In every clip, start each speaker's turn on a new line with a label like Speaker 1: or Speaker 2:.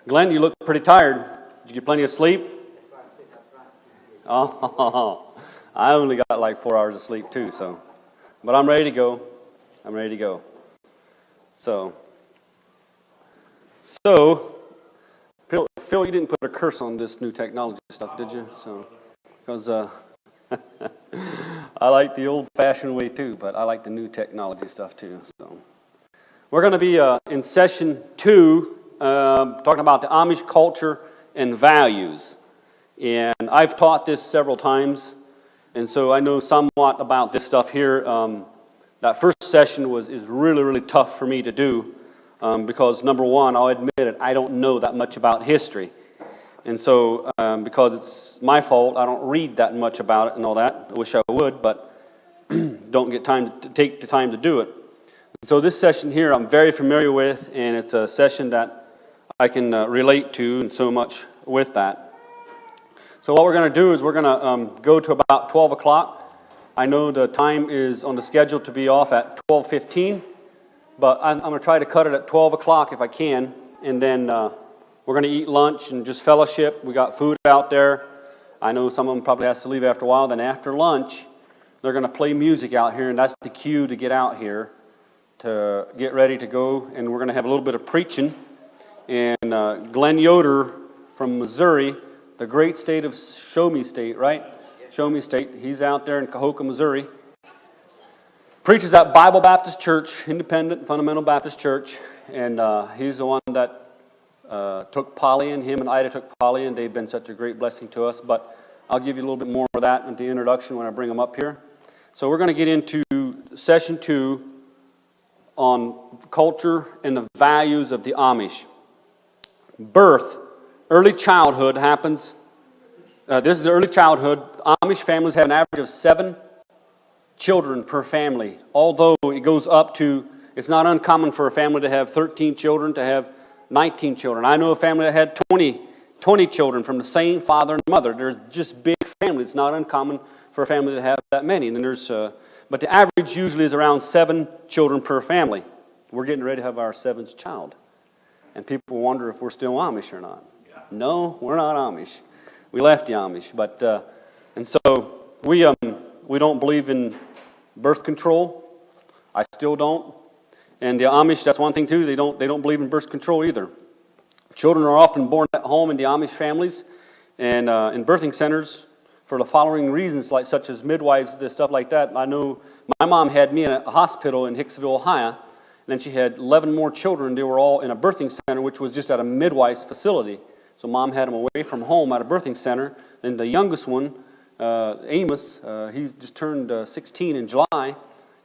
Speaker 1: Glenn, you look pretty tired. Did you get plenty of sleep? Oh, I only got like 4 hours of sleep too, so. But I'm ready to go. So, Phil, you didn't put a curse on this new technology stuff, did you? So, because I like the old-fashioned way too, but I like the new technology stuff too. So, we're going to be in session 2, talking about the Amish culture and values. And I've taught this several times, and so I know somewhat about this stuff here. That first session is really, really tough for me to do because, number one, I'll admit it, I don't know that much about history. And so, because it's my fault, I don't read that much about it and all that. I wish I would, but don't get time to take the time to do it. So this session here I'm very familiar with, and it's a session that I can relate to and so much with that. So what we're going to do is we're going to go to about 12 o'clock. I know the time is on the schedule to be off at 12:15, but I'm going to try to cut it at 12 o'clock if I can, and then we're going to eat lunch and just fellowship. We got food out there. I know some of them probably has to leave after a while. Then after lunch, they're going to play music out here, and that's the cue to get out here to get ready to go, and we're going to have a little bit of preaching. And Glenn Yoder from Missouri, the great state of Show Me State, right? Show Me State. He's out there in Cahokia, Missouri. Preaches at Bible Baptist Church, independent, fundamental Baptist church. And he's the one that took Polly in. Him and Ida took Polly, and they've been such a great blessing to us. But I'll give you a little bit more of that in the introduction when I bring them up here. So we're going to get into session 2 on culture and the values of the Amish. Birth. Early childhood happens. This is the early childhood. Amish families have an average of 7 children per family. Although it goes up to, it's not uncommon for a family to have 13 children, to have 19 children. I know a family that had 20 children from the same father and mother. There's just big families. It's not uncommon for a family to have that many. And then but the average usually is around 7 children per family. We're getting ready to have our 7th child. And people wonder if we're still Amish or not. No, we're not Amish. We left the Amish, but and so we don't believe in birth control. I still don't. And the Amish, that's one thing too. They don't believe in birth control either. Children are often born at home in the Amish families and in birthing centers for the following reasons, such as midwives, stuff like that. I know my mom had me in a hospital in Hicksville, Ohio, and then she had 11 more children. They were all in a birthing center, which was just at a midwife's facility. So mom had him away from home at a birthing center. And the youngest one, Amos, he just turned 16 in July.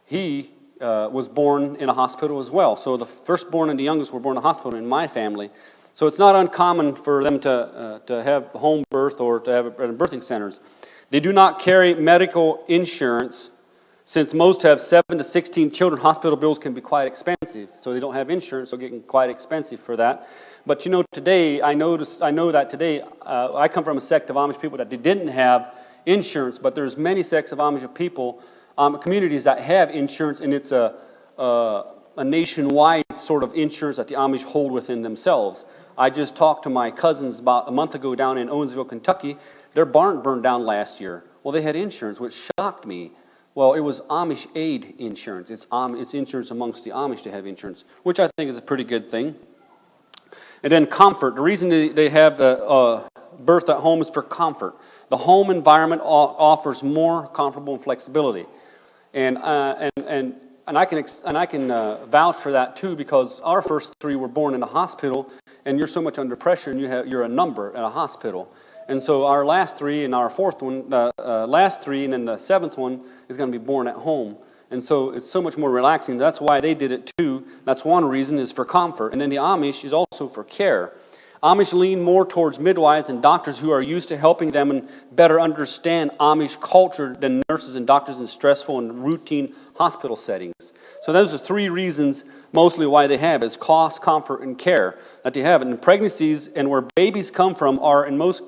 Speaker 1: He was born in a hospital as well. So the firstborn and the youngest were born in a hospital in my family. So it's not uncommon for them to have home birth or to have it in birthing centers. They do not carry medical insurance. Since most have 7 to 16 children, hospital bills can be quite expensive. So they don't have insurance, so getting quite expensive for that. But you know, today, I know that today, I come from a sect of Amish people that they didn't have insurance, but there's many sects of Amish people, communities that have insurance, and it's a nationwide sort of insurance that the Amish hold within themselves. I just talked to my cousins about a month ago down in Owensville, Kentucky. Their barn burned down last year. Well, they had insurance, which shocked me. Well, it was Amish aid insurance. It's insurance amongst the Amish to have insurance, which I think is a pretty good thing. And then comfort. The reason they have birth at home is for comfort. The home environment offers more comfortable and flexibility, and I can vouch for that too, because our first 3 were born in a hospital, and you're so much under pressure, and you're a number at a hospital. And so our last 3 and our 4th one, last 3 and then the 7th one is going to be born at home. And so it's so much more relaxing. That's why they did it too. That's one reason, is for comfort. And then the Amish is also for care. Amish lean more towards midwives and doctors who are used to helping them and better understand Amish culture than nurses and doctors in stressful and routine hospital settings. So those are 3 reasons mostly why they have, is cost, comfort, and care that they have. And pregnancies and where babies come from are in most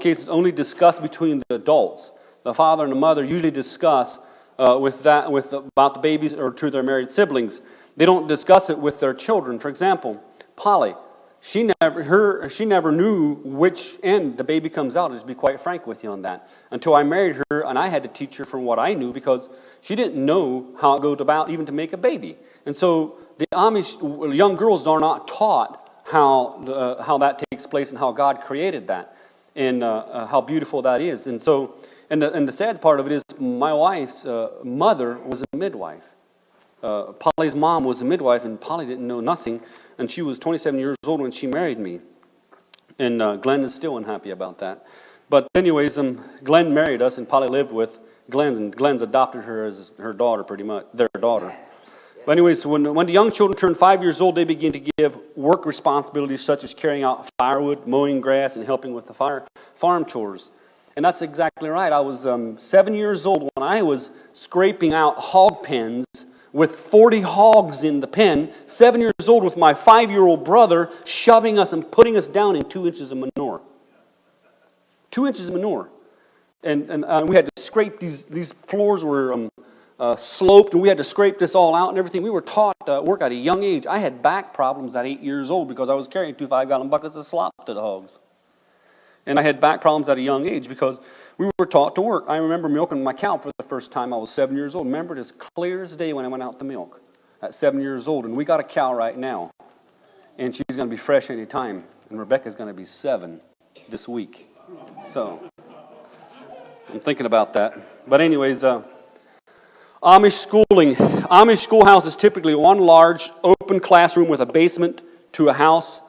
Speaker 1: cases only discussed between the adults. The father and the mother usually discuss about the babies or to their married siblings. They don't discuss it with their children. For example, Polly, she never knew which end the baby comes out, just to be quite frank with you on that, until I married her, and I had to teach her from what I knew, because she didn't know how it goes about even to make a baby. And so the Amish young girls are not taught how that takes place and how God created that, and how beautiful that is. And so, and the sad part of it is, my wife's mother was a midwife. Polly's mom was a midwife, and Polly didn't know nothing, and she was 27 years old when she married me. And Glenn is still unhappy about that. But anyways, Glenn married us, and Polly lived with Glenn's, and Glenn's adopted her as her daughter, pretty much, their daughter. But anyways, when the young children turn 5 years old, they begin to give work responsibilities such as carrying out firewood, mowing grass, and helping with the farm chores. And that's exactly right. I was 7 years old when I was scraping out hog pens with 40 hogs in the pen, 7 years old, with my 5-year-old brother shoving us and putting us down in 2 inches of manure. 2 inches of manure. And we had to scrape these floors were sloped, and we had to scrape this all out and everything. We were taught work at a young age. I had back problems at 8 years old because I was carrying 2 5-gallon buckets of slop to the hogs. And I had back problems at a young age because we were taught to work. I remember milking my cow for the first time. I was 7 years old. Remember it as clear as day when I went out to milk at 7 years old. And we got a cow right now, and she's going to be fresh any time. And Rebecca's going to be 7 this week. So I'm thinking about that. But anyways, Amish schooling. Amish schoolhouse is typically one large open classroom with a basement to a house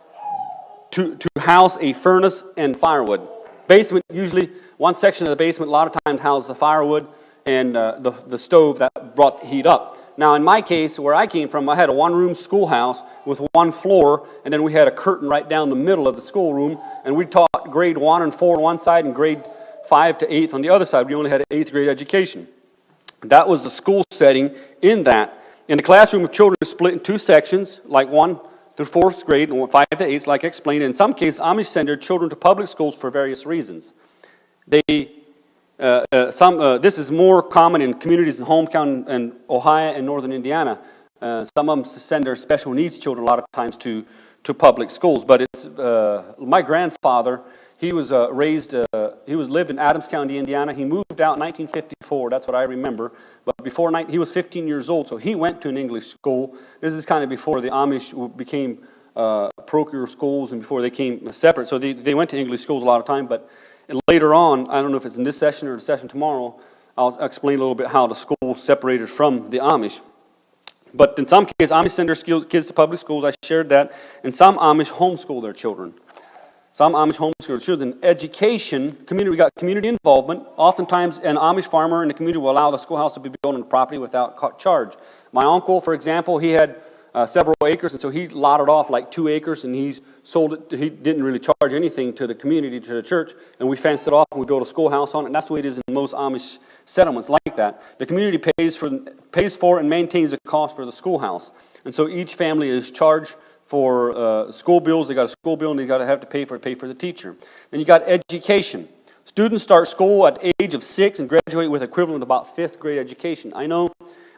Speaker 1: to house a furnace and firewood. Basement, usually one section of the basement a lot of times houses the firewood and the stove that brought heat up. Now in my case, where I came from, I had a one-room schoolhouse with one floor, and then we had a curtain right down the middle of the schoolroom, and we taught grade 1 and 4 on one side and grade 5 to 8th on the other side. We only had an 8th grade education. That was the school setting in that. In the classroom of children is split in 2 sections, like 1 through 4th grade and 5 to 8th, like I explained. In some cases, Amish send their children to public schools for various reasons. This is more common in communities in hometown and Ohio and northern Indiana. Some of them send their special needs children a lot of times to public schools. But it's my grandfather. He was lived in Adams County, Indiana. He moved out in 1954. That's what I remember. But before he was 15 years old, so he went to an English school. This is kind of before the Amish became parochial schools and before they came separate. So they went to English schools a lot of time. But later on, I don't know if it's in this session or the session tomorrow, I'll explain a little bit how the school separated from the Amish. But in some cases, Amish send their kids to public schools. I shared that. And some Amish homeschool their children. Some Amish homeschool children. Education, we got community involvement. Oftentimes, an Amish farmer in the community will allow the schoolhouse to be built on the property without charge. My uncle, for example, he had several acres, and so he lotted off like 2 acres, and he sold it. He didn't really charge anything to the community, to the church, and we fenced it off, and we built a schoolhouse on it. And that's the way it is in most Amish settlements like that. The community pays for and maintains the cost for the schoolhouse, and so each family is charged for school bills. They got a school bill, and they got to have to pay for the teacher. Then you got education. Students start school at the age of 6 and graduate with equivalent of about 5th grade education. I know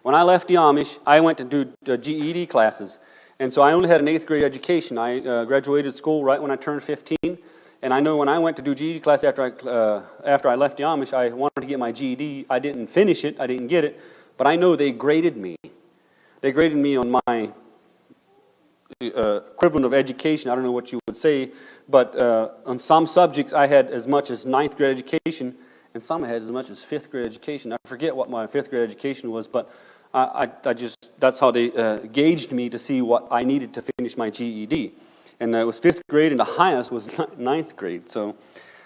Speaker 1: when I left the Amish, I went to do GED classes, and so I only had an 8th grade education. I graduated school right when I turned 15, and I know when I went to do GED class after I left the Amish, I wanted to get my GED. I didn't finish it. I didn't get it, but I know they graded me. They graded me on my equivalent of education. I don't know what you would say, but on some subjects I had as much as 9th grade education, and some I had as much as 5th grade education. I forget what my 5th grade education was, but that's how they gauged me to see what I needed to finish my GED. And it was 5th grade, and the highest was 9th grade. So,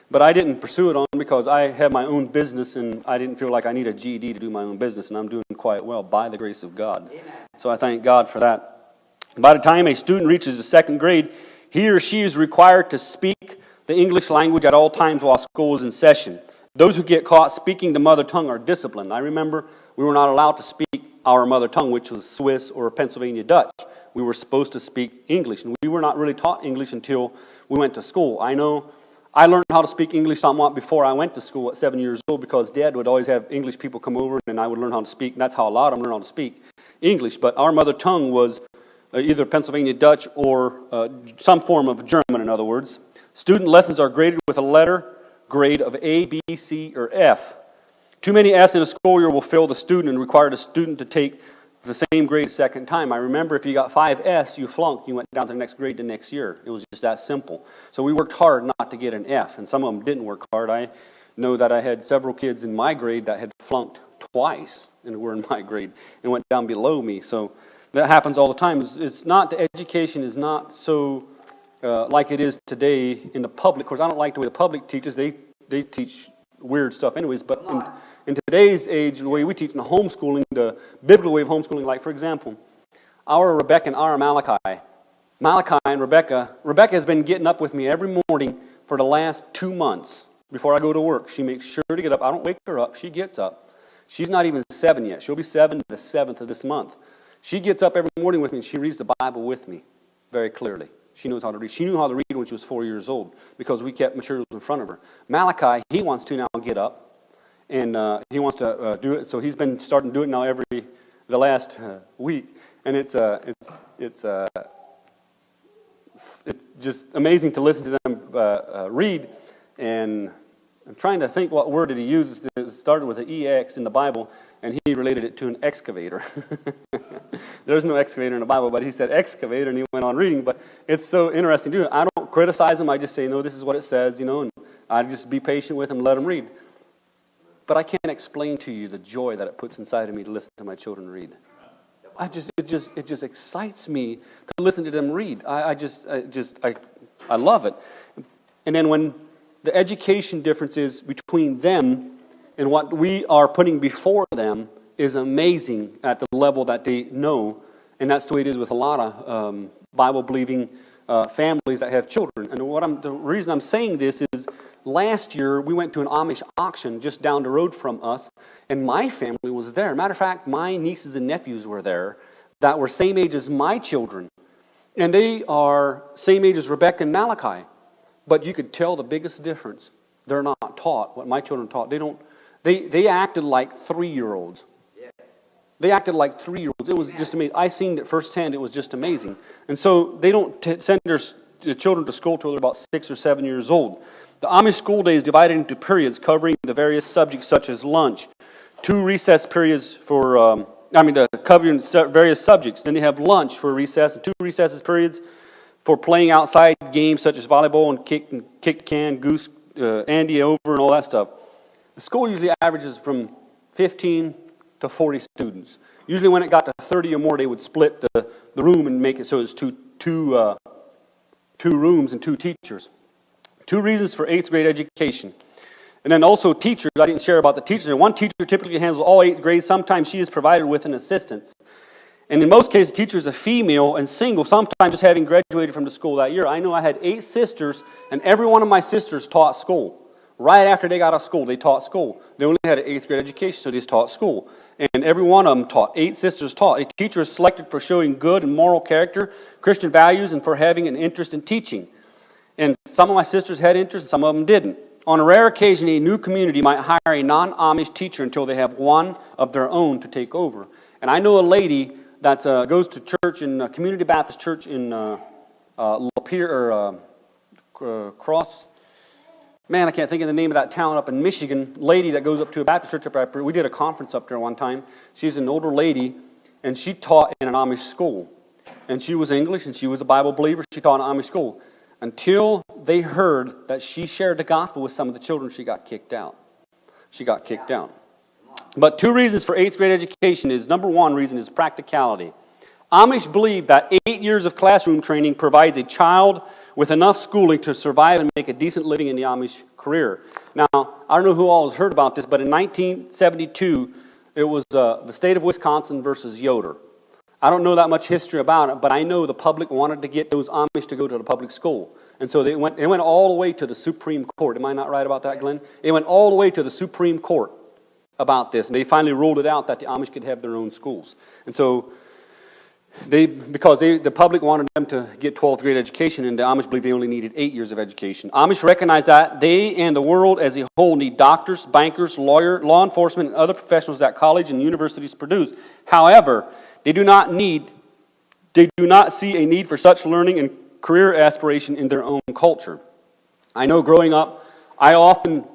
Speaker 1: but I didn't pursue it on because I had my own business, and I didn't feel like I needed a GED to do my own business, and I'm doing quite well by the grace of God. Amen. So I thank God for that. By the time a student reaches the 2nd grade, he or she is required to speak the English language at all times while school is in session. Those who get caught speaking the mother tongue are disciplined. I remember we were not allowed to speak our mother tongue, which was Swiss or Pennsylvania Dutch. We were supposed to speak English, and we were not really taught English until we went to school. I know I learned how to speak English somewhat before I went to school at 7 years old because Dad would always have English people come over, and I would learn how to speak, and that's how a lot of them learn how to speak English. But our mother tongue was either Pennsylvania Dutch or some form of German, in other words. Student lessons are graded with a letter grade of A, B, C, or F. Too many Fs in a school year will fail the student and require the student to take the same grade a second time. I remember if you got 5 Fs, you flunked, you went down to the next grade the next year. It was just that simple. So we worked hard not to get an F, and some of them didn't work hard. I know that I had several kids in my grade that had flunked twice and were in my grade and went down below me. So that happens all the time. It's not, the education is not so like it is today in the public. Of course, I don't like the way the public teaches. They teach weird stuff anyways, but in today's age, the way we teach in the homeschooling, the biblical way of homeschooling, like for example, our Rebecca and our Malachi and Rebecca has been getting up with me every morning for the last 2 months before I go to work. She makes sure to get up. I don't wake her up. She gets up. She's not even 7 yet. She'll be 7 the 7th of this month. She gets up every morning with me and she reads the Bible with me very clearly. She knows how to read. She knew how to read when she was 4 years old because we kept materials in front of her. Malachi, he wants to now get up, and he wants to do it. So he's been starting to do it now the last week, and it's just amazing to listen to them read. And I'm trying to think what word did he use. It started with an EX in the Bible, and he related it to an excavator. There's no excavator in the Bible, but he said excavator, and he went on reading. But it's so interesting to do. I don't criticize him. I just say, no, this is what it says, and I just be patient with him, let him read. But I can't explain to you the joy that it puts inside of me to listen to my children read. It just excites me to listen to them read. I love it. And then when the education differences between them and what we are putting before them is amazing at the level that they know. And that's the way it is with a lot of Bible-believing families that have children. And the reason I'm saying this is last year we went to an Amish auction just down the road from us, and my family was there. Matter of fact, my nieces and nephews were there that were same age as my children. And they are same age as Rebecca and Malachi. But you could tell the biggest difference. They're not taught what my children taught. They acted like 3-year-olds. They acted like 3-year-olds. It was just amazing. I seen it firsthand. It was just amazing. And so they don't send their children to school till they're about 6 or 7 years old. The Amish school day is divided into periods covering the various subjects such as lunch, 2 recess periods for, covering various subjects. Then they have lunch for recess, and 2 recesses periods for playing outside games such as volleyball and kick can, goose, Andy over, and all that stuff. The school usually averages from 15 to 40 students. Usually when it got to 30 or more, they would split the room and make it so it's two rooms and 2 teachers. 2 reasons for 8th grade education. And then also teachers, I didn't share about the teachers. One teacher typically handles all 8th grades. Sometimes she is provided with an assistant. And in most cases, the teacher is a female and single, sometimes just having graduated from the school that year. I know I had 8 sisters, and every one of my sisters taught school. Right after they got out of school, they taught school. They only had an 8th grade education, so they just taught school. And every one of them taught. 8 sisters taught. A teacher is selected for showing good and moral character, Christian values, and for having an interest in teaching. And some of my sisters had interest, and some of them didn't. On a rare occasion, a new community might hire a non-Amish teacher until they have one of their own to take over. And I know a lady that goes to church in Community Baptist Church in Lapeer, Cross. Man, I can't think of the name of that town up in Michigan. Lady that goes up to a Baptist church up there. We did a conference up there one time. She's an older lady, and she taught in an Amish school. And she was English, and she was a Bible believer. She taught in an Amish school. Until they heard that she shared the gospel with some of the children, she got kicked out. But 2 reasons for 8th grade education is, number 1 reason is practicality. Amish believe that 8 years of classroom training provides a child with enough schooling to survive and make a decent living in the Amish career. Now, I don't know who all has heard about this, but in 1972, it was the state of Wisconsin versus Yoder. I don't know that much history about it, but I know the public wanted to get those Amish to go to the public school. And so it went all the way to the Supreme Court. Am I not right about that, Glenn? It went all the way to the Supreme Court about this. And they finally ruled it out that the Amish could have their own schools. And so the public wanted them to get 12th grade education, and the Amish believed they only needed 8 years of education. Amish recognize that they and the world as a whole need doctors, bankers, law enforcement, and other professionals that college and universities produce. However, they do not need They do not see a need for such learning and career aspiration in their own culture. I know growing up, I often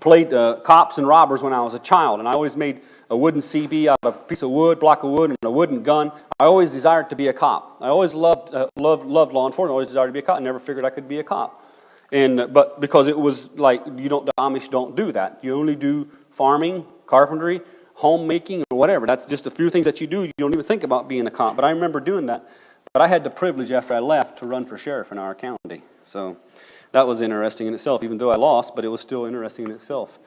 Speaker 1: played cops and robbers when I was a child, and I always made a wooden CB out of a piece of wood, block of wood, and a wooden gun. I always desired to be a cop. I always loved law enforcement. I always desired to be a cop. I never figured I could be a cop. But because it was like, the Amish don't do that. You only do farming, carpentry, homemaking, or whatever. That's just a few things that you do. You don't even think about being a cop. But I remember doing that. But I had the privilege after I left to run for sheriff in our county. So that was interesting in itself, even though I lost, but it was still interesting in itself.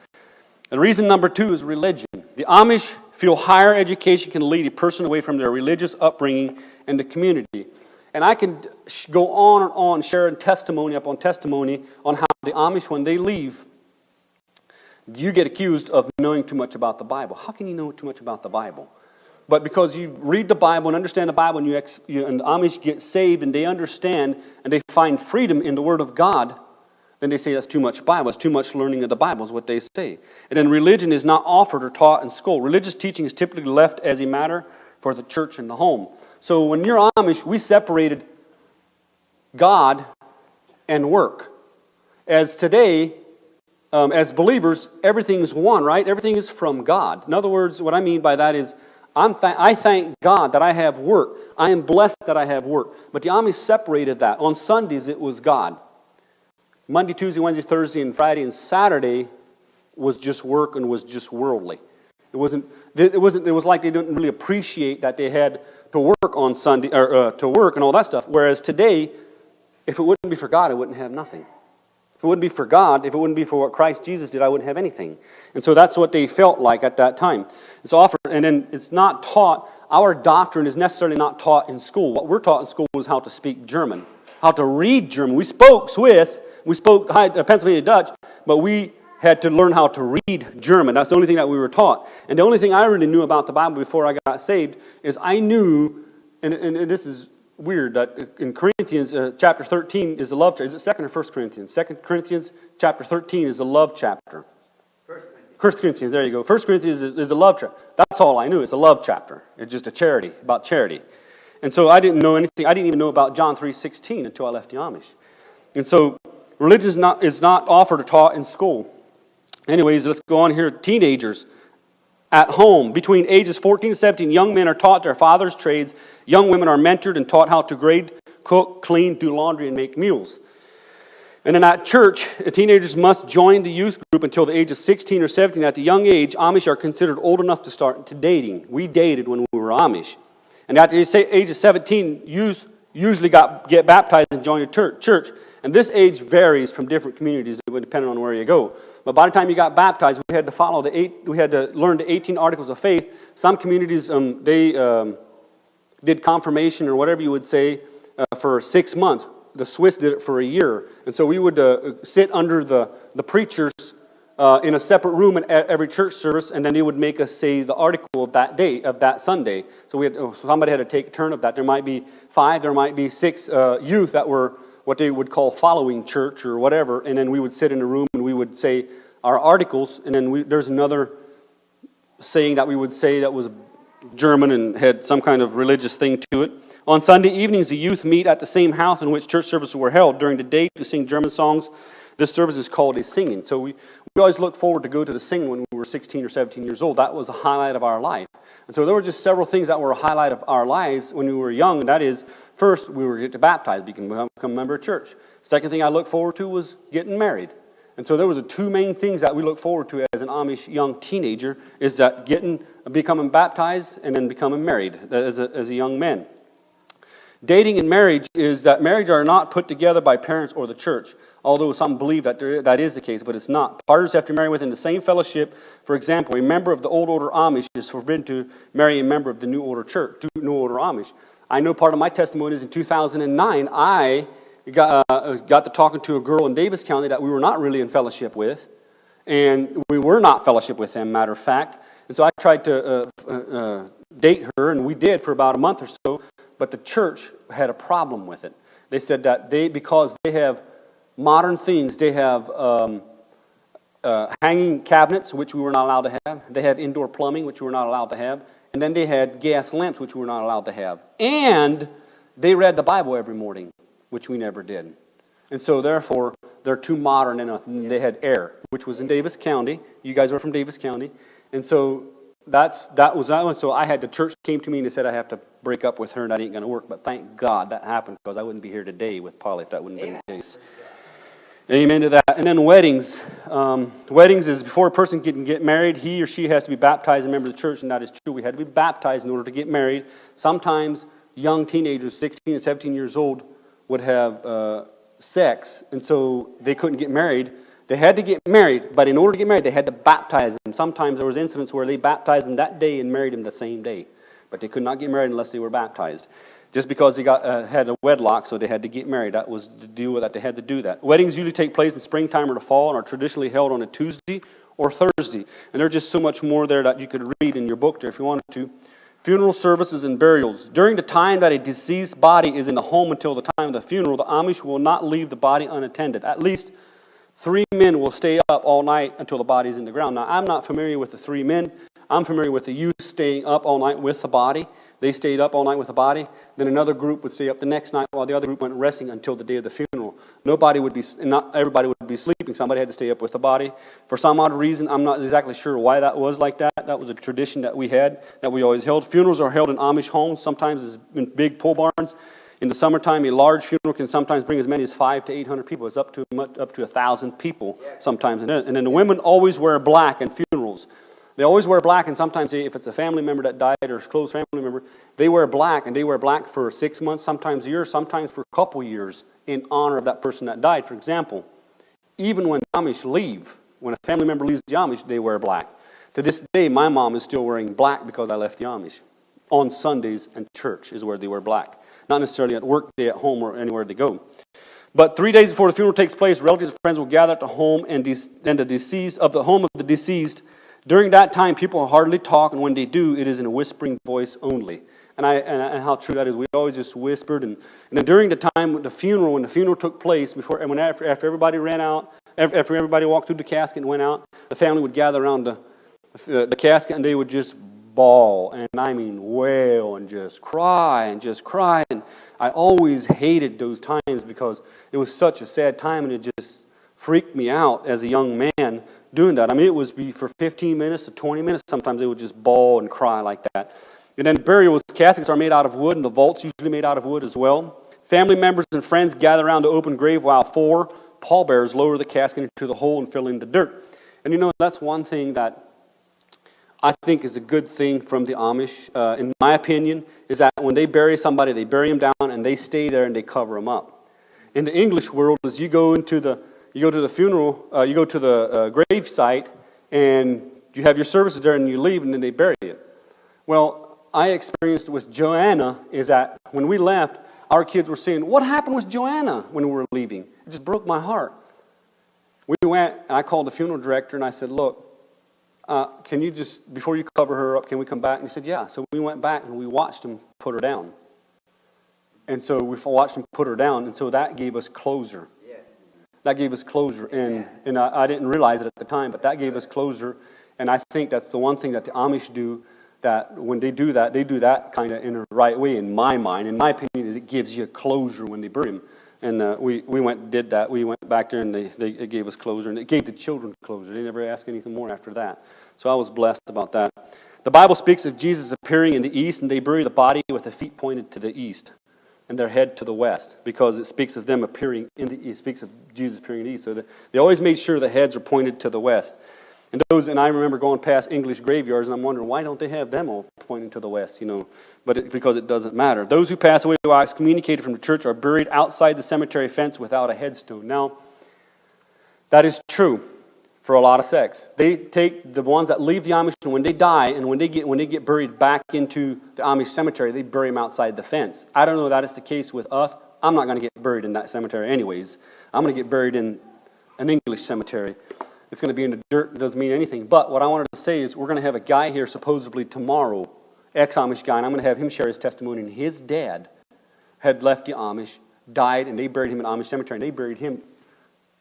Speaker 1: And reason number 2 is religion. The Amish feel higher education can lead a person away from their religious upbringing and the community. And I can go on and on, sharing testimony upon testimony on how the Amish, when they leave, you get accused of knowing too much about the Bible. How can you know too much about the Bible? But because you read the Bible and understand the Bible, and the Amish get saved and they understand and they find freedom in the Word of God, then they say that's too much Bible. It's too much learning of the Bible is what they say. And then religion is not offered or taught in school. Religious teaching is typically left as a matter for the church and the home. So when you're Amish, we separated God and work. As today, as believers, everything's one, right? Everything is from God. In other words, what I mean by that is, I thank God that I have work. I am blessed that I have work. But the Amish separated that. On Sundays, it was God. Monday, Tuesday, Wednesday, Thursday, and Friday, and Saturday was just work and was just worldly. It was like they didn't really appreciate that they had to work on Sunday, or to work and all that stuff. Whereas today, if it wouldn't be for God, I wouldn't have nothing. If it wouldn't be for God, if it wouldn't be for what Christ Jesus did, I wouldn't have anything. And so that's what they felt like at that time. It's offered, and then it's not taught. Our doctrine is necessarily not taught in school. What we're taught in school is how to speak German, how to read German. We spoke Swiss, we spoke Pennsylvania Dutch, but we had to learn how to read German. That's the only thing that we were taught. And the only thing I really knew about the Bible before I got saved is I knew, and this is weird, that in Corinthians chapter 13 is the love chapter. Is it 2nd or 1 Corinthians? 2 Corinthians chapter 13 is the love chapter. 1 Corinthians, there you go. 1 Corinthians is the love chapter. That's all I knew. It's a love chapter. It's just a charity, about charity. And so I didn't know anything. I didn't even know about John 3:16 until I left the Amish. And so religion is not offered or taught in school. Anyways, let's go on here. Teenagers at home. Between ages 14 and 17, young men are taught their father's trades. Young women are mentored and taught how to grade, cook, clean, do laundry, and make meals. And then at church, teenagers must join the youth group until the age of 16 or 17. At the young age, Amish are considered old enough to start dating. We dated when we were Amish. And at the age of 17, youth usually get baptized and join a church. And this age varies from different communities, depending on where you go. But by the time you got baptized, we had to learn the 18 articles of faith. Some communities, they did confirmation or whatever you would say for 6 months. The Swiss did it for a year. And so we would sit under the preachers in a separate room at every church service, and then they would make us say the article of that day, of that Sunday. So somebody had to take a turn of that. There might be 5, there might be 6 youth that were what they would call following church or whatever, and then we would sit in a room and we would say our articles, and then there's another saying that we would say that was German and had some kind of religious thing to it. On Sunday evenings, the youth meet at the same house in which church services were held. During the day to sing German songs. This service is called a singing. So we always looked forward to go to the singing when we were 16 or 17 years old. That was a highlight of our life. And so there were just several things that were a highlight of our lives when we were young, and that is, first, we were get baptized, become a member of church. Second thing I looked forward to was getting married. And so there was the 2 main things that we look forward to as an Amish young teenager, is that becoming baptized and then becoming married as a young man. Dating and marriage is that marriage are not put together by parents or the church, although some believe that that is the case, but it's not. Partners have to marry within the same fellowship. For example, a member of the Old Order Amish is forbidden to marry a member of the New Order Church, New Order Amish. I know part of my testimony is in 2009, I got to talking to a girl in Davis County that we were not really in fellowship with, and we were not fellowship with them, matter of fact. And so I tried to date her, and we did for about a month or so, but the church had a problem with it. They said that because they have modern things, they have hanging cabinets, which we were not allowed to have. They have indoor plumbing, which we were not allowed to have. and then they had gas lamps, which we were not allowed to have. And they read the Bible every morning, which we never did. And so therefore, they're too modern enough. And they had air, which was in Davis County. You guys are from Davis County. And so that was that one. So the church came to me and they said I have to break up with her and that ain't going to work. But thank God that happened, because I wouldn't be here today with Polly if that wouldn't have been the case. Amen to that. And then weddings. Weddings is before a person can get married, he or she has to be baptized, a member of the church, and that is true. We had to be baptized in order to get married. Sometimes young teenagers, 16 and 17 years old, would have sex, and so they couldn't get married. They had to get married, but in order to get married, they had to baptize them. Sometimes there was incidents where they baptized them that day and married them the same day, but they could not get married unless they were baptized. Just because they had a wedlock, so they had to get married. That was the deal with that. They had to do that. Weddings usually take place in springtime or the fall and are traditionally held on a Tuesday or Thursday. And there's just so much more there that you could read in your book there if you wanted to. Funeral services and burials. During the time that a deceased body is in the home until the time of the funeral, the Amish will not leave the body unattended. At least 3 men will stay up all night until the body's in the ground. Now, I'm not familiar with the 3 men. I'm familiar with the youth staying up all night with the body. They stayed up all night with the body. Then another group would stay up the next night while the other group went resting until the day of the funeral. Not everybody would be sleeping. Somebody had to stay up with the body. For some odd reason, I'm not exactly sure why that was like that. That was a tradition that we had, that we always held. Funerals are held in Amish homes, sometimes in big pole barns. In the summertime, a large funeral can sometimes bring as many as 500 to 800 people. It's up to 1,000 people sometimes. And then the women always wear black in funerals. They always wear black, and sometimes if it's a family member that died or a close family member, they wear black, and they wear black for 6 months, sometimes a year, sometimes for a couple years in honor of that person that died. For example, even when Amish leave, when a family member leaves the Amish, they wear black. To this day, my mom is still wearing black because I left the Amish. On Sundays and church is where they wear black. Not necessarily at work day, at home, or anywhere they go. But 3 days before the funeral takes place, relatives and friends will gather at the home and the home of the deceased. During that time, people hardly talk, and when they do, it is in a whispering voice only. And how true that is. We always just whispered. And then during the time of the funeral, when the funeral took place, after everybody ran out, after everybody walked through the casket and went out, the family would gather around the casket, and they would just bawl, and I mean wail, and just cry, and just cry. And I always hated those times because it was such a sad time, and it just freaked me out as a young man doing that. I mean, it was for 15 minutes to 20 minutes. Sometimes they would just bawl and cry like that. And then burials, caskets are made out of wood, and the vault's usually made out of wood as well. Family members and friends gather around the open grave while 4 pallbearers lower the casket into the hole and fill in the dirt. And that's one thing that I think is a good thing from the Amish, in my opinion, is that when they bury somebody, they bury them down and they stay there and they cover them up. In the English world, as you go to the funeral, you go to the grave site, and you have your services there, and you leave, and then they bury it. Well, I experienced with Joanna is that when we left, our kids were saying, "What happened with Joanna when we were leaving?" It just broke my heart. We went, and I called the funeral director, and I said, "Look, can you just, before you cover her up, can we come back?" And he said, "Yeah." So we went back, and we watched him put her down. And so we watched him put her down, and so that gave us closure. That gave us closure, and I didn't realize it at the time, but that gave us closure, and I think that's the one thing that the Amish do, that when they do that kind of in a right way, in my mind, in my opinion, is it gives you closure when they bury him. And we went and did that. We went back there, and it gave us closure, and it gave the children closure. They never asked anything more after that. So I was blessed about that. The Bible speaks of Jesus appearing in the east, and they bury the body with the feet pointed to the east and their head to the west, because it speaks of them appearing in the east. It speaks of Jesus appearing in the east. So they always made sure the heads are pointed to the west. And I remember going past English graveyards, and I'm wondering, why don't they have them all pointing to the west, But because it doesn't matter. Those who pass away while excommunicated from the church are buried outside the cemetery fence without a headstone. Now, that is true for a lot of sects. They take the ones that leave the Amish, and when they die, and when they get buried back into the Amish cemetery, they bury them outside the fence. I don't know if that is the case with us. I'm not going to get buried in that cemetery anyways. I'm going to get buried in an English cemetery. It's going to be in the dirt. It doesn't mean anything. But what I wanted to say is we're going to have a guy here supposedly tomorrow, ex-Amish guy, and I'm going to have him share his testimony. And his dad had left the Amish, died, and they buried him in Amish cemetery. And they buried him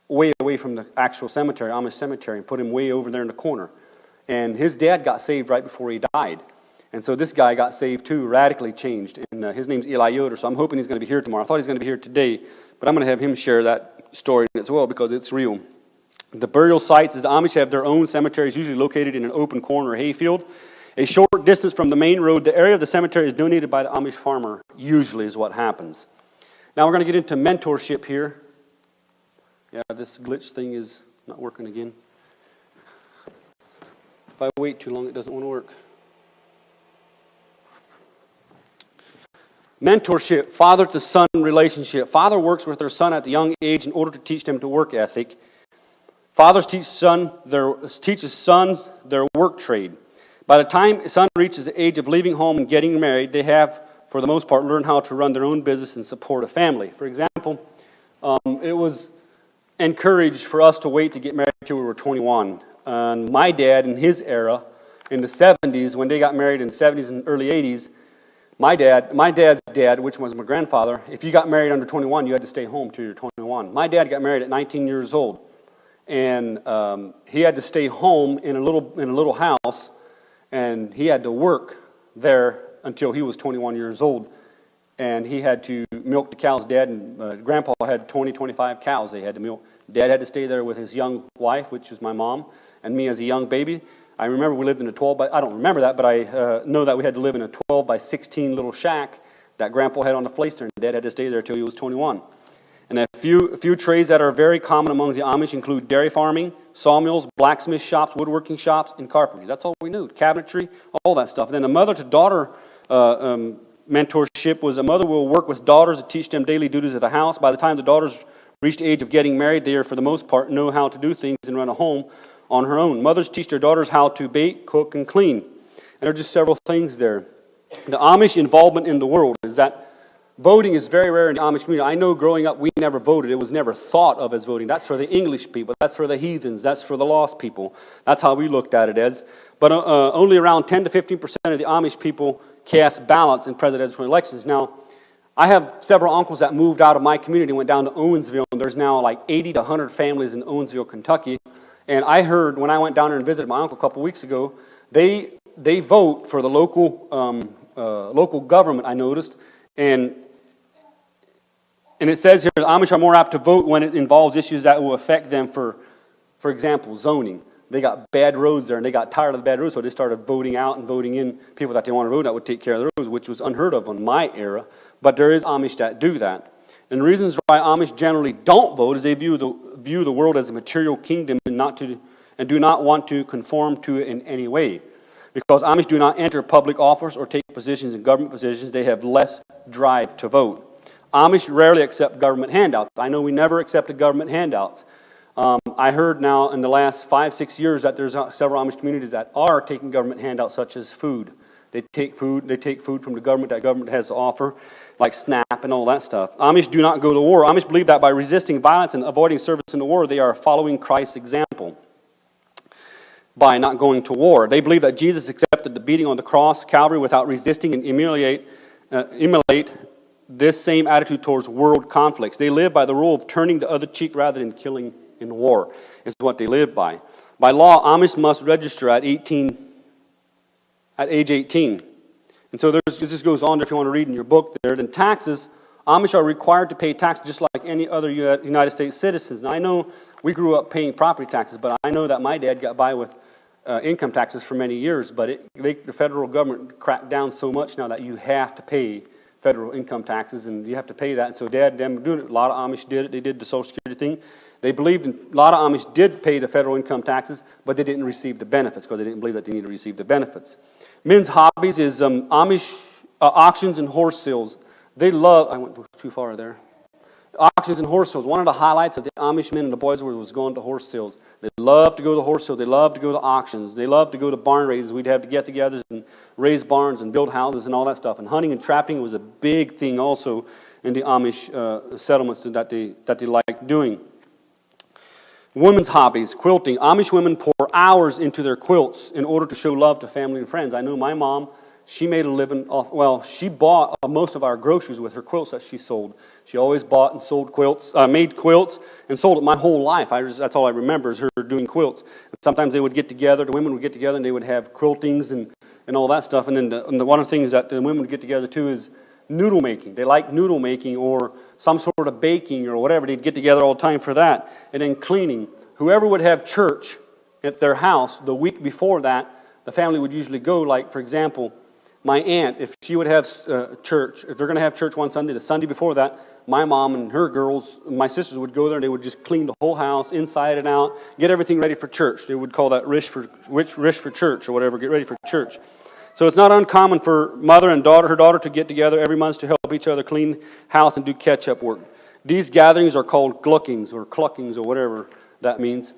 Speaker 1: way away from the actual cemetery, Amish cemetery, and put him way over there in the corner. And his dad got saved right before he died. And so this guy got saved too, radically changed. And his name's Eli Yoder, so I'm hoping he's going to be here tomorrow. I thought he was going to be here today, but I'm going to have him share that story as well because it's real. The burial sites is the Amish have their own cemeteries, usually located in an open corn or hayfield. A short distance from the main road, the area of the cemetery is donated by the Amish farmer, usually is what happens. Now we're going to get into mentorship here. Yeah, this glitch thing is not working again. If I wait too long, it doesn't want to work. Mentorship, father to son relationship. Father works with their son at the young age in order to teach them to work ethic. Fathers teach sons their work trade. By the time a son reaches the age of leaving home and getting married, they have, for the most part, learned how to run their own business and support a family. For example, it was encouraged for us to wait to get married until we were 21. My dad, in his era, in the 70s, when they got married in the 70s and early 80s, my dad's dad, which was my grandfather, if you got married under 21, you had to stay home till you're 21. My dad got married at 19 years old, and he had to stay home in a little house, and he had to work there until he was 21 years old, and he had to milk the cows. Dad and Grandpa had 20, 25 cows they had to milk. Dad had to stay there with his young wife, which was my mom, and me as a young baby. I remember we lived in a 12 by, I don't remember that, but I know that we had to live in a 12 by 16 little shack that Grandpa had on the Flaster, and Dad had to stay there until he was 21. And a few trades that are very common among the Amish include dairy farming, sawmills, blacksmith shops, woodworking shops, and carpentry. That's all we knew. Cabinetry, all that stuff. And then a mother-to-daughter mentorship was a mother will work with daughters to teach them daily duties of the house. By the time the daughters reach the age of getting married, they are, for the most part, know how to do things and run a home on her own. Mothers teach their daughters how to bake, cook, and clean. And there are just several things there. The Amish involvement in the world is that voting is very rare in the Amish community. I know growing up we never voted. It was never thought of as voting. That's for the English people. That's for the heathens. That's for the lost people. That's how we looked at it as. But only around 10 to 15% of the Amish people cast ballots in presidential elections. Now, I have several uncles that moved out of my community and went down to Owensville. And there's now like 80 to 100 families in Owensville, Kentucky. And I heard when I went down there and visited my uncle a couple weeks ago, they vote for the local government, I noticed. And it says here, the Amish are more apt to vote when it involves issues that will affect them for example, zoning. They got bad roads there, and they got tired of the bad roads, so they started voting out and voting in people that they want to vote that would take care of the roads, which was unheard of in my era. But there is Amish that do that. And the reasons why Amish generally don't vote is they view the world as a material kingdom and do not want to conform to it in any way. Because Amish do not enter public office or take positions in government positions, they have less drive to vote. Amish rarely accept government handouts. I know we never accepted government handouts. I heard now in the last 5-6 years that there's several Amish communities that are taking government handouts such as food. They take food from the government that government has to offer, like SNAP and all that stuff. Amish do not go to war. Amish believe that by resisting violence and avoiding service in the war, they are following Christ's example by not going to war. They believe that Jesus accepted the beating on the cross, Calvary, without resisting and emulate this same attitude towards world conflicts. They live by the rule of turning the other cheek rather than killing in war, is what they live by. By law, Amish must register at age 18. And so it just goes on there if you want to read in your book there. Then taxes, Amish are required to pay taxes just like any other United States citizens. Now I know we grew up paying property taxes, but I know that my dad got by with income taxes for many years, but the federal government cracked down so much now that you have to pay federal income taxes, and you have to pay that. And so Dad, them doing it. A lot of Amish did it. They did the Social Security thing. They believed a lot of Amish did pay the federal income taxes, but they didn't receive the benefits because they didn't believe that they needed to receive the benefits. Men's hobbies is Amish auctions and horse sales. They love, I went too far there. Auctions and horse sales. One of the highlights of the Amish men and the boys was going to horse sales. They love to go to horse sales. They love to go to auctions. They love to go to barn raises. We'd have to get-togethers and raise barns and build houses and all that stuff. And hunting and trapping was a big thing also in the Amish settlements that they liked doing. Women's hobbies, quilting. Amish women pour hours into their quilts in order to show love to family and friends. I know my mom, she made a living off, she bought most of our groceries with her quilts that she sold. She always bought and sold quilts, made quilts and sold it my whole life. That's all I remember is her doing quilts. And sometimes they would get together, the women would get together and they would have quiltings and and all that stuff. And then one of the things that the women would get together too is noodle making. They like noodle making or some sort of baking or whatever. They'd get together all the time for that. And then cleaning. Whoever would have church at their house the week before that, the family would usually go. Like, for example, my aunt, if she would have church, if they're going to have church one Sunday, the Sunday before that, my mom and her girls, my sisters would go there and they would just clean the whole house, inside and out, get everything ready for church. They would call that rish for church or whatever, get ready for church. So it's not uncommon for mother and her daughter to get together every month to help each other clean house and do catch-up work. These gatherings are called gluckings or cluckings or whatever that means.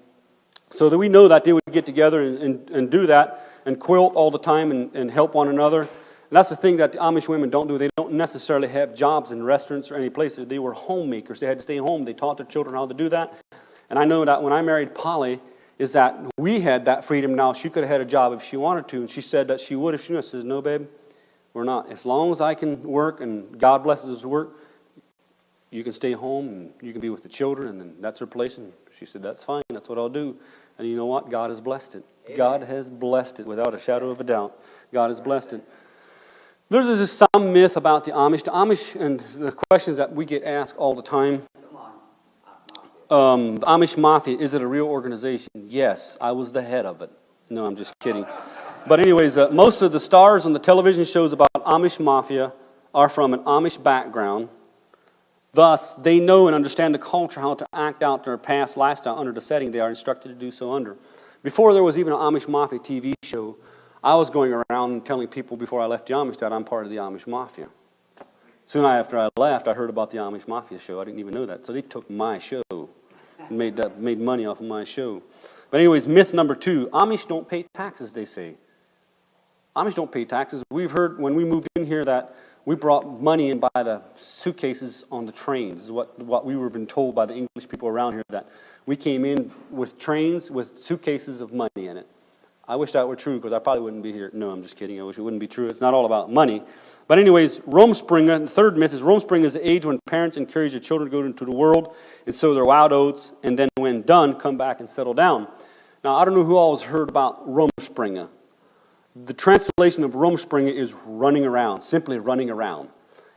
Speaker 1: So that we know that they would get together and do that and quilt all the time and help one another. And that's the thing that the Amish women don't do. They don't necessarily have jobs in restaurants or any places. They were homemakers. They had to stay home. They taught their children how to do that. And I know that when I married Polly, is that we had that freedom now. She could have had a job if she wanted to. And she said that she would if she wanted. She says, no, babe, we're not. As long as I can work and God blesses us work, you can stay home and you can be with the children. And then that's her place. And she said, that's fine. That's what I'll do. And you know what? God has blessed it. Amen. God has blessed it without a shadow of a doubt. God has blessed it. There's just some myth about the Amish. The Amish, and the questions that we get asked all the time. The Amish Mafia, is it a real organization? Yes, I was the head of it. No, I'm just kidding. But anyways, most of the stars on the television shows about Amish Mafia are from an Amish background. Thus, they know and understand the culture, how to act out their past lifestyle under the setting they are instructed to do so under. Before there was even an Amish Mafia TV show, I was going around and telling people before I left the Amish that I'm part of the Amish Mafia. Soon after I left, I heard about the Amish Mafia show. I didn't even know that. So they took my show and made money off of my show. But anyways, myth number 2, Amish don't pay taxes, they say. Amish don't pay taxes. We've heard when we moved in here that we brought money in by the suitcases on the trains. This is what we were been told by the English people around here, that we came in with trains with suitcases of money in it. I wish that were true because I probably wouldn't be here. No, I'm just kidding. I wish it wouldn't be true. It's not all about money. But anyways, Rumspringa, the third myth is Rumspringa is the age when parents encourage their children to go into the world and sow their wild oats, and then when done, come back and settle down. Now, I don't know who all has heard about Rumspringa. The translation of Rumspringa is running around, simply running around.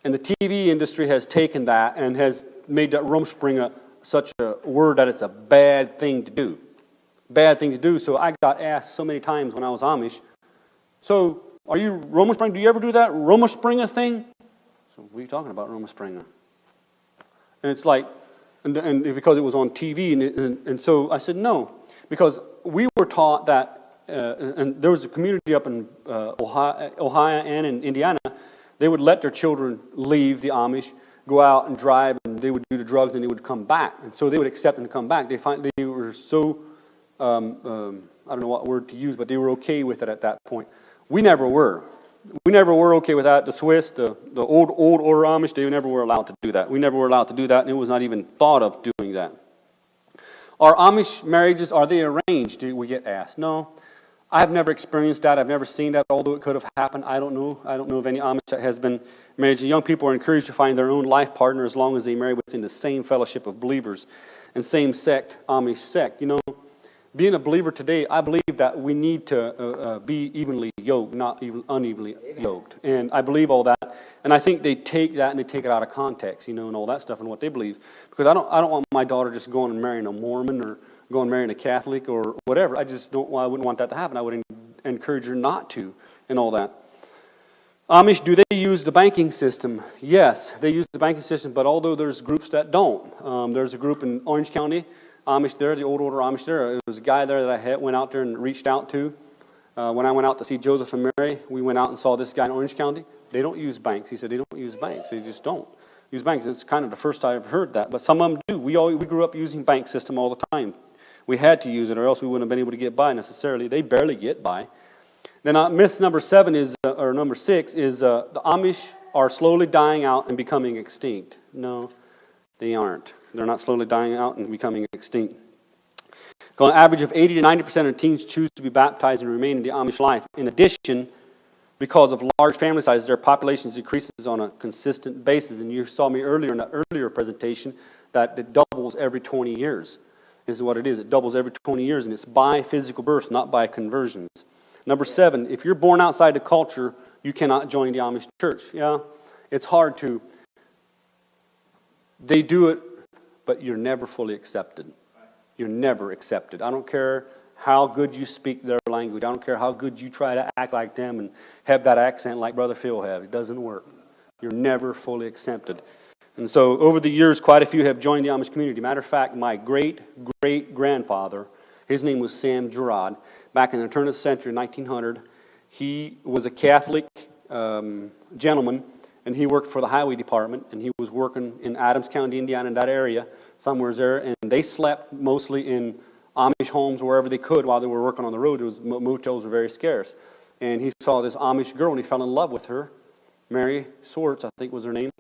Speaker 1: And the TV industry has taken that and has made that Rumspringa such a word that it's a bad thing to do. Bad thing to do. So I got asked so many times when I was Amish, so are you Rumspringa? Do you ever do that Rumspringa thing? So what are you talking about, Rumspringa? And it's like, and because it was on TV, and so I said no, because we were taught that. And there was a community up in Ohio and in Indiana. They would let their children leave the Amish, go out and drive, and they would do the drugs, and they would come back. And so they would accept them to come back. They were so, I don't know what word to use, but they were okay with it at that point. We never were. We never were okay with that. The Swiss, the old order Amish, they never were allowed to do that. We never were allowed to do that, and it was not even thought of doing that. Are Amish marriages, are they arranged? Do we get asked? No. I've never experienced that. I've never seen that, although it could have happened. I don't know. I don't know of any Amish that has been married. Young people are encouraged to find their own life partner as long as they marry within the same fellowship of believers and same sect, Amish sect. You know, being a believer today, I believe that we need to be evenly yoked, not even unevenly yoked. And I believe all that. And I think they take that and they take it out of context, you know, and all that stuff and what they believe. Because I don't want my daughter just going and marrying a Mormon or going marrying a Catholic or whatever. I just don't. Well, I wouldn't want that to happen. I would encourage her not to, and all that. Amish, do they use the banking system? Yes, they use the banking system, but although there's groups that don't. There's a group in Orange County, Amish there, the old order Amish there. There was a guy there that I went out there and reached out to. When I went out to see Joseph and Mary, we went out and saw this guy in Orange County. They don't use banks. He said they don't use banks. They just don't use banks. It's kind of the first I've heard that, but some of them do. We grew up using bank system all the time. We had to use it, or else we wouldn't have been able to get by necessarily. They barely get by. Then myth number 6 is the Amish are slowly dying out and becoming extinct. No, they aren't. They're not slowly dying out and becoming extinct. On an average of 80 to 90% of teens choose to be baptized and remain in the Amish life. In addition, because of large family sizes, their population decreases on a consistent basis. And you saw me earlier in the earlier presentation that it doubles every 20 years. Is what it is. It doubles every 20 years, and it's by physical birth, not by conversions. Number 7, if you're born outside the culture, you cannot join the Amish church. Yeah, it's hard to. They do it, but you're never fully accepted. You're never accepted. I don't care how good you speak their language. I don't care how good you try to act like them and have that accent like Brother Phil have. It doesn't work. You're never fully accepted. And so over the years, quite a few have joined the Amish community. Matter of fact, my great-great-grandfather, his name was Sam Girod, back in the turn of the century, 1900, he was a Catholic gentleman, and he worked for the highway department, and he was working in Adams County, Indiana, in that area, somewhere there, and they slept mostly in Amish homes wherever they could while they were working on the road. Motels were very scarce. And he saw this Amish girl, and he fell in love with her. Mary Swartz, I think was her name.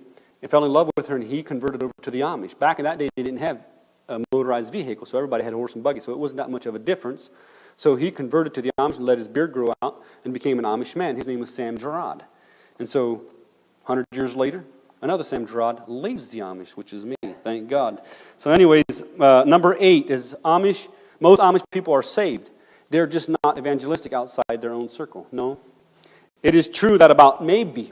Speaker 1: He fell in love with her, and he converted over to the Amish. Back in that day, they didn't have a motorized vehicle, so everybody had a horse and buggy, so it wasn't that much of a difference. So he converted to the Amish and let his beard grow out and became an Amish man. His name was Sam Girod. And so 100 years later, another Sam Girod leaves the Amish, which is me, thank God. So anyways, number 8 is most Amish people are saved. They're just not evangelistic outside their own circle. No. It is true that about maybe,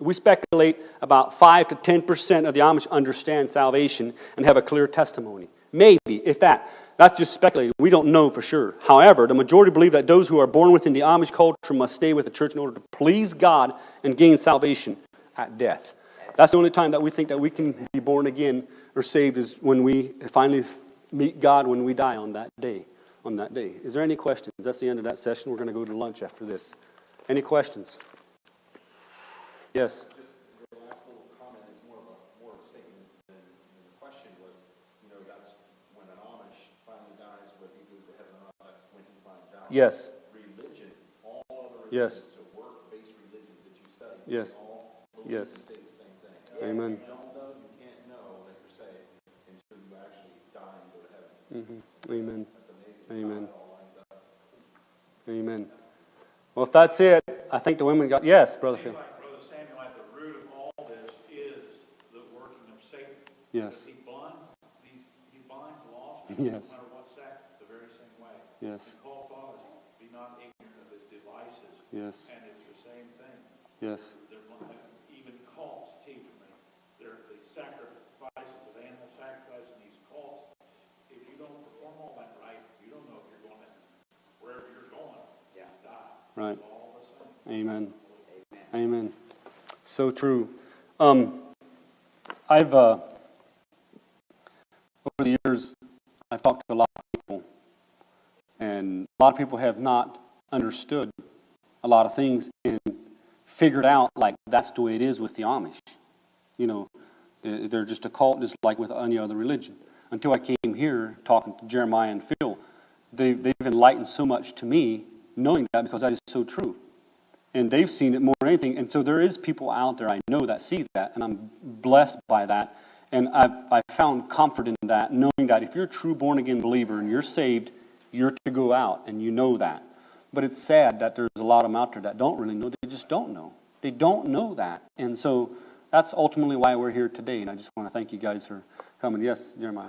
Speaker 1: we speculate about 5 to 10% of the Amish understand salvation and have a clear testimony. Maybe, if that. That's just speculating. We don't know for sure. However, the majority believe that those who are born within the Amish culture must stay with the church in order to please God and gain salvation at death. That's the only time that we think that we can be born again or saved is when we finally meet God when we die on that day. Is there any questions? That's the end of that session. We're going to go to lunch after this. Any questions? Yes.
Speaker 2: Just your last little comment is more of a statement than the question was, that's when an Amish finally dies, whether he goes to heaven or not, that's when he finally dies.
Speaker 1: Yes.
Speaker 2: Religion, all other
Speaker 1: yes.
Speaker 2: religions, so work-based religions that you study,
Speaker 1: yes.
Speaker 2: all
Speaker 1: yes.
Speaker 2: say the same thing.
Speaker 1: Amen.
Speaker 2: If you don't know, you can't know that you're saved until you actually die and go to heaven.
Speaker 1: Mm-hmm. Amen.
Speaker 2: That's amazing.
Speaker 1: Amen.
Speaker 2: It all lines up.
Speaker 1: Amen. Well, if that's it, I think the women got... Yes, Brother Phil.
Speaker 3: Like Brother Samuel, at the root of all this is the working of Satan.
Speaker 1: Yes.
Speaker 3: He blinds the lost people,
Speaker 1: Yes.
Speaker 3: no matter what sect, the very same way.
Speaker 1: Yes.
Speaker 3: And Paul taught us, be not ignorant of his devices.
Speaker 1: Yes.
Speaker 3: And it's the same thing.
Speaker 1: Yes.
Speaker 3: Even cults teach me. They're the sacrifices of animal sacrifice in these cults. If you don't perform all that right, you don't know if you're going to wherever you're going. Yeah. Die.
Speaker 1: Right.
Speaker 3: It's all the same.
Speaker 1: Amen. Amen. So true. I've over the years, I've talked to a lot of people, and a lot of people have not understood a lot of things and figured out like that's the way it is with the Amish. They're just a cult, just like with any other religion. Until I came here talking to Jeremiah and Phil, they've enlightened so much to me, knowing that because that is so true. And they've seen it more than anything. And so there is people out there I know that see that, and I'm blessed by that. And I've found comfort in that, knowing that if you're a true born-again believer and you're saved, you're to go out, and you know that. But it's sad that there's a lot of them out there that don't really know. They just don't know. They don't know that. And so that's ultimately why we're here today. And I just want to thank you guys for coming. Yes, Jeremiah.